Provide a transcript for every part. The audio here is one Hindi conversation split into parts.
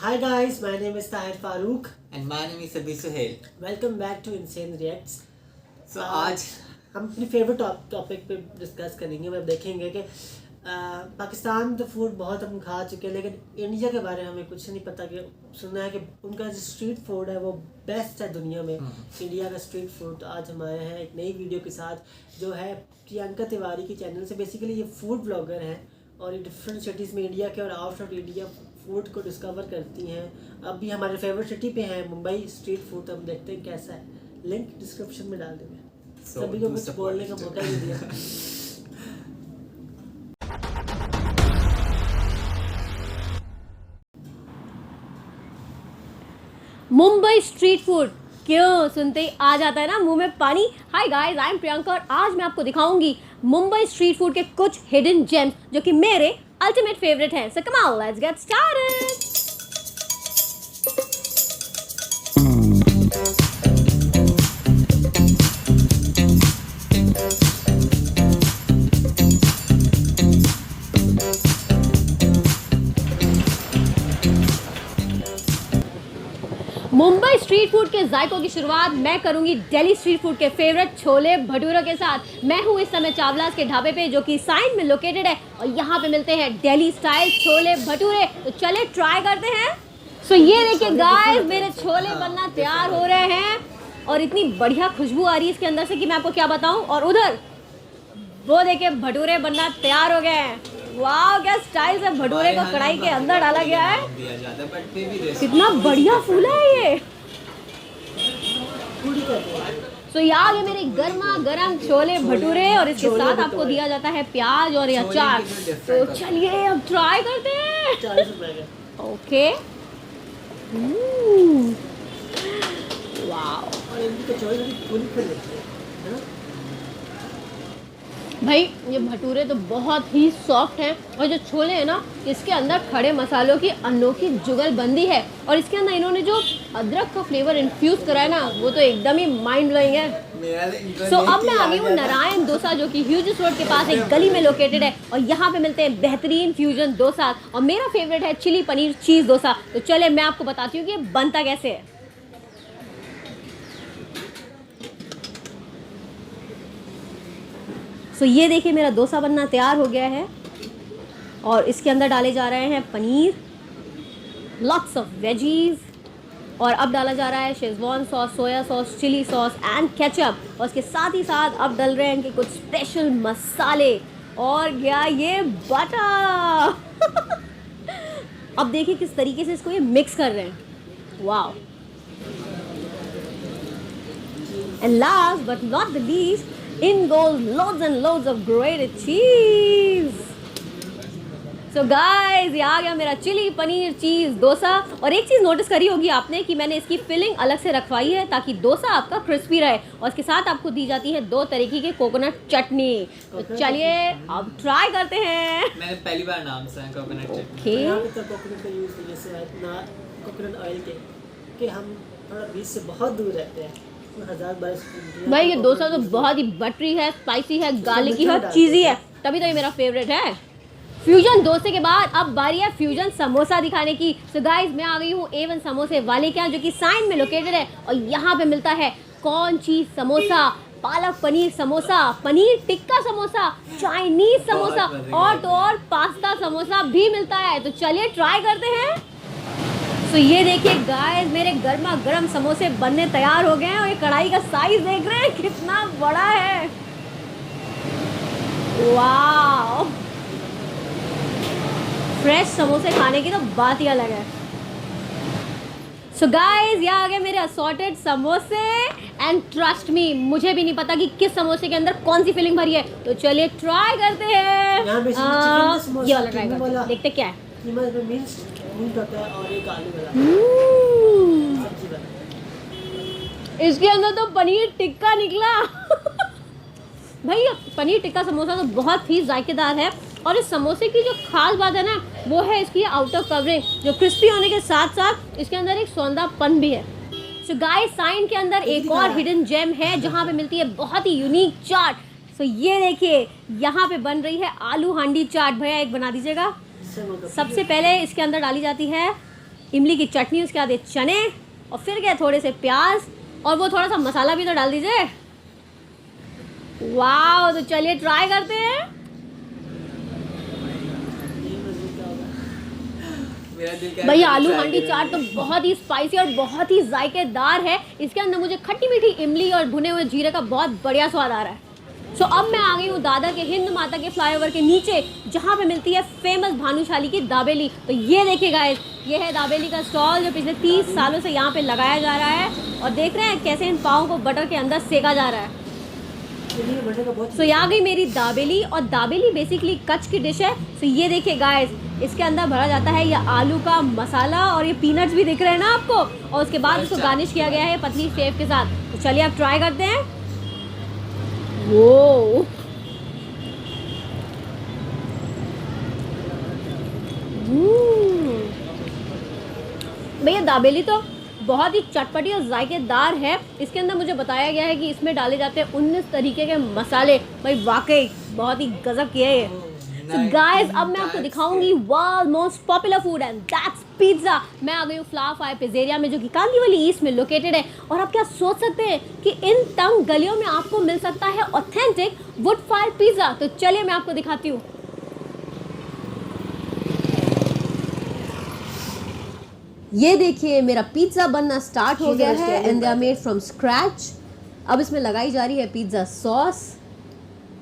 Hi guys, my name is Tahir Farooq. And my name is Abhi Suhail. Welcome back to Insane Reacts. So आज हम अपनी फेवरेट टॉपिक पे डिस्कस करेंगे। अब देखेंगे कि पाकिस्तान तो फूड बहुत हम खा चुके हैं, लेकिन इंडिया के बारे में हमें कुछ नहीं पता। कि सुना है कि उनका जो स्ट्रीट फूड है वो बेस्ट है दुनिया में। इंडिया का स्ट्रीट फूड। तो आज हम आए हैं एक नई वीडियो के साथ जो है प्रियंका तिवारी के चैनल से। बेसिकली ये फूड ब्लॉगर हैं और ये डिफरेंट सिटीज़ में इंडिया के और आउट ऑफ इंडिया फूड को डिस्कवर करती हैं। अभी हमारे फेवरेट सिटी पे है मुंबई स्ट्रीट फूड। तो हम देखते हैं कैसा है, लिंक डिस्क्रिप्शन में डाल देंगे। सभी को कुछ बोलने का मौका ही दिया। मुंबई स्ट्रीट फूड क्यों सुनते ही आ जाता है ना मुंह में पानी। Hi guys, I am Priyanka और आज मैं आपको दिखाऊंगी मुंबई स्ट्रीट फूड के कुछ हिडन जेम्स जो कि मेरे अल्टीमेट फेवरेट हैं। So come on, let's get started. Mumbai street food के जायकों की शुरुआत मैं करूंगी दिल्ली स्ट्रीट फूड के फेवरेट छोले भटूरे के साथ। मैं हूं इस समय चावलास के ढाबे पे जो कि साइन में लोकेटेड है और यहाँ पे मिलते हैं दिल्ली स्टाइल छोले भटूरे। तो चले ट्राई करते हैं। सो ये देखिए गाइस, मेरे छोले बनना तैयार हो रहे हैं और इतनी बढ़िया खुशबू आ रही है इसके अंदर से कि मैं आपको क्या बताऊँ। और उधर वो देखिए भटूरे बनना तैयार हो गए हैं। वाह, क्या स्टाइल से भटूरे को कढ़ाई के अंदर डाला गया है। कितना बढ़िया फूला है ये। तो ये आ गए मेरे गर्मा गर्म छोले भटूरे और इसके साथ आपको दिया जाता है प्याज और अचार। तो चलिए अब ट्राई करते हैं। ओके, वाह भाई, ये भटूरे तो बहुत ही सॉफ्ट हैं और जो छोले हैं ना, इसके अंदर खड़े मसालों की अनोखी जुगलबंदी है और इसके अंदर इन्होंने जो अदरक का फ्लेवर इन्फ्यूज करा है ना, वो तो एकदम ही माइंड ब्लोइंग है। सो अब मैं आ गई हूँ नारायण डोसा जो कि ह्यूजिस रोड के पास एक गली में लोकेटेड है और यहाँ पे मिलते हैं बेहतरीन फ्यूजन डोसा और मेरा फेवरेट है चिली पनीर चीज़ डोसा। तो चले मैं आपको बताती हूँ कि ये बनता कैसे है। तो ये देखिए मेरा डोसा बनना तैयार हो गया है और इसके अंदर डाले जा रहे हैं पनीर, लॉट्स ऑफ वेजीज और अब डाला जा रहा है schezwan sauce, soya sauce, chilli sauce and ketchup और इसके साथ ही साथ अब डल रहे हैं कि कुछ स्पेशल मसाले और क्या ये बटर। अब देखिए किस तरीके से इसको ये मिक्स कर रहे हैं। वाह, and last but not the least, in goes loads and loads of grated cheese. So guys, ये आ गया मेरा चिली पनीर चीज़ डोसा। और एक चीज़ नोटिस करी होगी आपने कि मैंने इसकी फिलिंग अलग से रखवाई है ताकि डोसा आपका क्रिस्पी रहे और इसके साथ आपको दी जाती है 2 तरीके की कोकोनट चटनी। तो चलिए अब ट्राई करते हैं। मैंने पहली बार नाम सुना है कोकोनट चटनी। ओके, कोकोनट का यूज़ जैसे ना कोकोनट ऑयल के हम थोड़ा बीच से बहुत दूर रहते हैं। भाई ये डोसा तो बहुत ही बटरी है, स्पाइसी है, गार्लिकी है, चीज़ी है, तभी तो ये मेरा फेवरेट है। फ्यूजन डोसे के बाद अब बारी है फ्यूजन समोसा दिखाने की। सो गाइस, मैं आ गई हूँ A1 समोसे वाले के यहाँ जो कि साइन में लोकेटेड है और यहाँ पे मिलता है कॉर्न चीज़ समोसा, पालक पनीर समोसा, पनीर टिक्का समोसा, चाइनीज समोसा और तो और पास्ता समोसा भी मिलता है। तो चलिए ट्राई करते हैं। तो ये देखिए गाइस, मेरे गर्मा गर्म समोसे बनने तैयार हो गए हैं और ये कढ़ाई का साइज देख रहे हैं कितना बड़ा है। वाह, फ्रेश समोसे खाने की तो बात ही अलग है। सो गाइस, ये आ गए मेरे असॉर्टेड समोसे एंड ट्रस्ट मी, मुझे भी नहीं पता कि किस समोसे के अंदर कौन सी फिलिंग भरी है। तो चलिए ट्राई करते हैं। ये वाला ट्राई करते हैं, देखते क्या है। और एक आलू वाला सब्जी वाला। इसके अंदर तो पनीर टिक्का निकला। भाई पनीर टिक्का समोसा तो बहुत ही जायकेदार है और इस समोसे की जो खास बात है ना, वो है इसकी आउटर कवरिंग जो क्रिस्पी होने के साथ साथ इसके अंदर एक सौंधापन भी है। सो गाइस, साइन के अंदर एक और हिडन जेम है जहाँ पे मिलती है बहुत ही यूनिक चाट। सो ये देखिए यहाँ पे बन रही है आलू हांडी चाट। भैया एक बना दीजिएगा। सबसे पहले इसके अंदर डाली जाती है इमली की चटनी, उसके बाद ये चने, और फिर क्या थोड़े से प्याज, और वो थोड़ा सा मसाला भी तो डाल दीजिए। वाह, तो चलिए ट्राई करते हैं। मेरा दिल कह भाई रहा है आलू try हांडी करें। चाट तो बहुत ही स्पाइसी और बहुत ही जायकेदार है। इसके अंदर मुझे खट्टी मीठी इमली और भुने हुए जीरे का बहुत बढ़िया स्वाद आ रहा है। सो अब मैं आ गई हूँ दादर के हिंद माता के फ्लाईओवर के नीचे, जहाँ पे मिलती है फेमस भानुशाली की दाबेली। तो ये देखिए गाइस, ये है दाबेली का स्टॉल जो पिछले 30 सालों से यहाँ पे लगाया जा रहा है। और देख रहे हैं कैसे इन पावों को बटर के अंदर सेका जा रहा है। सो यहाँ गई मेरी दाबेली, और दाबेली बेसिकली कच्छ की डिश है। सो ये देखिए गाइस, इसके अंदर भरा जाता है ये आलू का मसाला, और ये पीनट्स भी दिख रहे हैं ना आपको, और उसके बाद इसको गार्निश किया गया है पतली शेव के साथ। तो चलिए आप ट्राई करते हैं। वो भैया दाबेली तो बहुत ही चटपटी और जायकेदार है। इसके अंदर मुझे बताया गया है कि इसमें डाले जाते हैं 19 तरीके के मसाले। भाई वाकई बहुत ही गजब किया है ये। So guys, अब मैं आपको दिखाऊंगी world most popular food and that's pizza. मैं आ गई हूँ फ्लावर फायर पिज़्ज़ेरिया में, जो कि कांदीवली ईस्ट में लोकेटेड है। और आप क्या सोच सकते हैं कि इन तंग गलियों में आपको मिल सकता है ऑथेंटिक वुड फायर पिज़्ज़ा। तो चलिए मैं आपको दिखाती हूँ। ये देखिए मेरा पिज़्ज़ा बनना स्टार्ट हो गया है and they are made from scratch. अब इसमें लगाई जा रही है पिज़्ज़ा सॉस,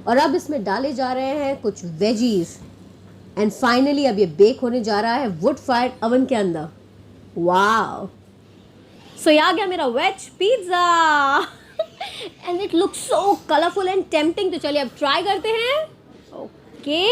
और अब इसमें डाले जा रहे हैं कुछ वेजीज, एंड फाइनली अब ये बेक होने जा रहा है वुड फायर्ड ओवन के अंदर। वाओ, सो ये आ गया मेरा veg pizza and it looks so colourful and tempting. तो चलिए अब ट्राई करते हैं। ओके,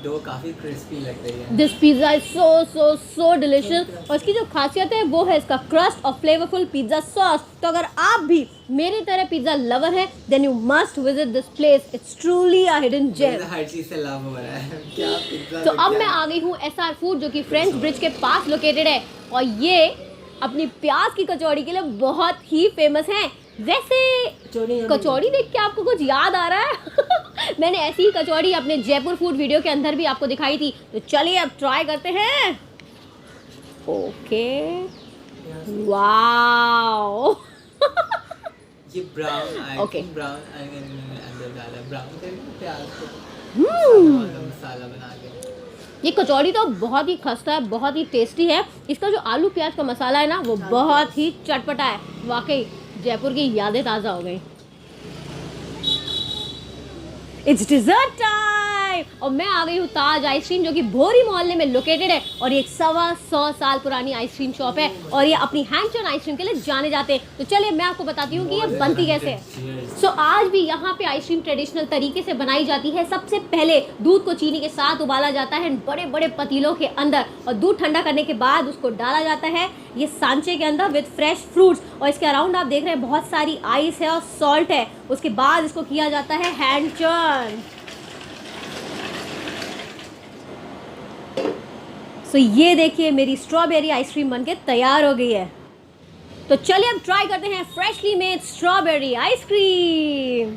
डो काफी क्रिस्पी लग रही है। This pizza is so delicious. और इसकी जो खासियत है वो है इसका क्रस्ट और फ्लेवरफुल पिज़्ज़ा सॉस। तो अगर आप भी मेरी तरह पिज़्ज़ा लवर हैं, then you must visit this place. It's truly a hidden gem. हर चीज से लव हो रहा है क्या पिज्जा। तो अब मैं आ गई हूँ एसआर फूड, जो कि फ्रेंच ब्रिज के पास लोकेटेड है, और ये अपनी प्याज की कचौड़ी के लिए बहुत ही फेमस है। वैसे कचौड़ी देख के आपको कुछ याद आ रहा है? मैंने ऐसी ही कचौड़ी अपने जयपुर फूड वीडियो के अंदर भी आपको दिखाई थी। तो चलिए अब ट्राई करते हैं। ओके, वाओ ये ब्राउन Okay. ब्राउन अंदर डाला ब्राउन करके प्याज को मसाला बना के। ये कचौड़ी तो बहुत ही खस्ता है, बहुत ही टेस्टी है। इसका जो आलू प्याज का मसाला है ना, वो बहुत ही चटपटा है। वाकई जयपुर की यादें ताज़ा हो गई। इट्स डिजर्ट टाइम, और मैं आ गई हूँ ताज आइसक्रीम, जो कि भोरी मोहल्ले में लोकेटेड है, और ये एक 125 साल पुरानी आइसक्रीम शॉप है, और ये अपनी हैंडचन आइसक्रीम के लिए जाने जाते हैं। तो चलिए मैं आपको बताती हूँ कि ये बनती कैसे है। सो आज भी यहाँ पे आइसक्रीम ट्रेडिशनल तरीके से बनाई जाती है। सबसे पहले दूध को चीनी के साथ उबाला जाता है बड़े बड़े पतीलों के अंदर, और दूध ठंडा करने के बाद उसको डाला जाता है ये सांचे के अंदर विद फ्रेश फ्रूट्स, और इसके अराउंड आप देख रहे हैं बहुत सारी आइस है और सॉल्ट है। उसके बाद इसको किया जाता है हैंड चर्न। सो ये देखिए मेरी स्ट्रॉबेरी आइसक्रीम बनके तैयार हो गई है। तो चलिए अब ट्राई करते हैं freshly made strawberry ice cream.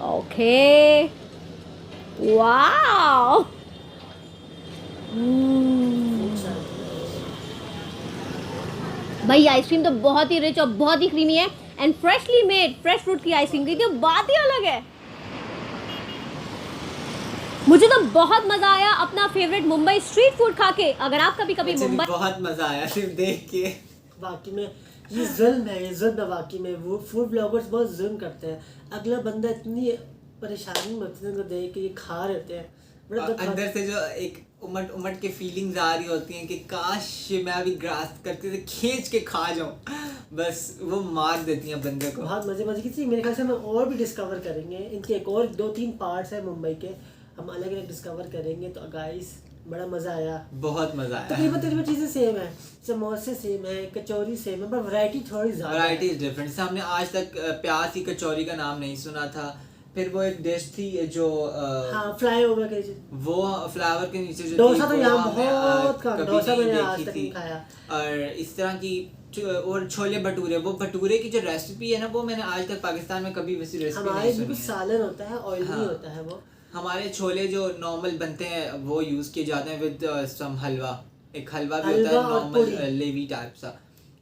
Okay, wow, भाई आइसक्रीम तो बहुत ही रिच और बहुत ही क्रीमी है, and freshly made fresh fruit की आइसक्रीम की तो बात ही अलग है। मुझे तो बहुत मजा आया अपना फेवरेट मुंबई स्ट्रीट फूड खा के। अगर आप कभी कभी मुझे भी मुंबई, बहुत मजा आया सिर्फ देख के। वाकई में ये जुल्म है, ये जुल्म है वाकई में। वो फूड ब्लॉगर्स बहुत जुल्म करते हैं। अगला बंदा इतनी परेशानी में को देख के ये खा रहते हैं, बड़ा दुख होता अंदर से जो एक उमट उमट के फीलिंग्स आ रही होती हैं कि काश मैं अभी ग्रास्प करते थे खींच के खा जाऊं, बस वो मार देती हैं बंदे को। बहुत मजे की चीज़। मेरे ख्याल से हम और भी डिस्कवर करेंगे। इनके एक और 2-3 पार्ट्स हैं मुंबई के, हम अलग अलग डिस्कवर करेंगे। तो गाइस बड़ा मज़ा आया, बहुत मजा आया। तकरीबन चीज़ें सेम है, समोसे सेम है, कचौरी सेम है, पर वैरायटी थोड़ी ज़्यादा है। Variety is different. जैसे हमने आज तक प्याज की कचौरी का नाम नहीं सुना था। फिर वो एक डिश थी जो हाँ, फ्लाई ओवर के वो फ्लावर के नीचे जो डोसा थी, तो वो यहाँ हमने, बहुत कम, कभी डोसा नहीं मैंने आज देखी तक थी। नहीं खाया। और इस तरह की और छोले भटूरे, वो भटूरे की जो रेसिपी है ना वो मैंने आज तक पाकिस्तान में कभी वैसी रेसिपी हमारे नहीं सुनी बिल्कुल है। सालन होता है, ऑयली हाँ। होता है वो। हमारे छोले जो नॉर्मल बनते हैं वो यूज़ किए जाते हैं विद सम हलवा, एक हलवा भी होता हलवा है और नॉर्मल पूड़ी। लेवी टाइप सा,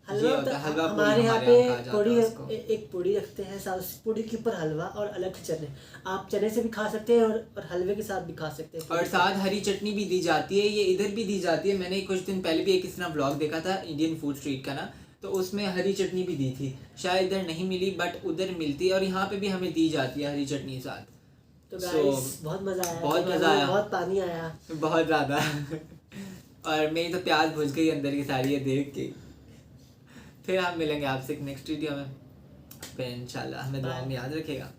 हलवा ये होता होता है है हलवा पूड़ी, हमारे यहाँ हमारे यहाँ कहा पे जाता पूड़ी, है उसको। एक पूड़ी रखते हैं, साथ उस पूड़ी के ऊपर हलवा और अलग से चने। आप चने से भी खा सकते हैं और हलवे के साथ भी खा सकते हैं। और साथ हरी चटनी भी दी जाती है, ये इधर भी दी जाती है। मैंने कुछ दिन पहले भी एक इस तरह ब्लॉग देखा था इंडियन फूड स्ट्रीट का ना, तो उसमें हरी चटनी भी दी थी। शायद इधर नहीं मिली बट उधर मिलती है, और यहाँ पे भी हमें दी जाती है हरी चटनी साथ। तो So, गाइस बहुत मज़ा आया, बहुत क्या मज़ा कहूँ, आया। बहुत पानी आया। बहुत ज़्यादा और मेरी तो प्याज बुझ गई अंदर की सारी ये देख के। फिर हम मिलेंगे आपसे एक नेक्स्ट वीडियो में, फिर इंशाल्लाह हमें दुआ में याद रखेगा।